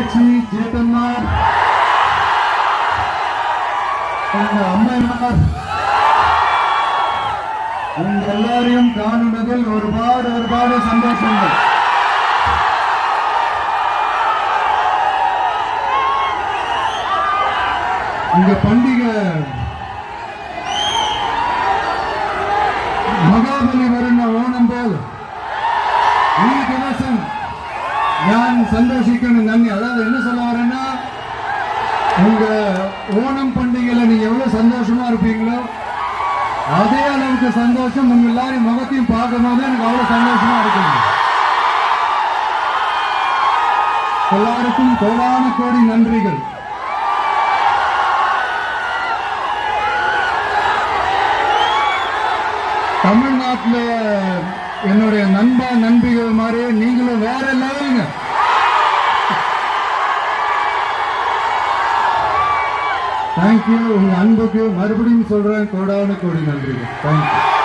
பேச்சு ஜேத்தன்மார், அம்மையார், உங்க எல்லாரையும் காணுவதில் ஒருபாடு சந்தோஷங்கள். இந்த பண்டிகை മഹാബലി വരുന്ന ഓണം പോൽ ഈ ദിവസം ഞാൻ സന്തോഷിക്കണം. നന്ദി. அதாவது என்ன சொல்ல வரேன்னா, உங்க ஓணம் பண்டிகையில நீங்க எவ்வளவு சந்தோஷமா இருப்பீங்களோ அதே அளவுக்கு சந்தோஷம் உங்க எல்லாரையும் முகத்தையும் பார்க்கும்போது எனக்கு அவ்வளவு சந்தோஷமா இருக்குங்க. எல்லாருக்கும் கோடான கோடி நன்றிகள். தமிழ்நாட்டில் என்னுடைய நண்பிகள் மாதிரி நீங்களும் வேற லெவலுங்க. தேங்க்யூ. உங்க அன்புக்கு மறுபடியும் சொல்றேன் கோடான கோடி நன்றிகள். தேங்க்யூ.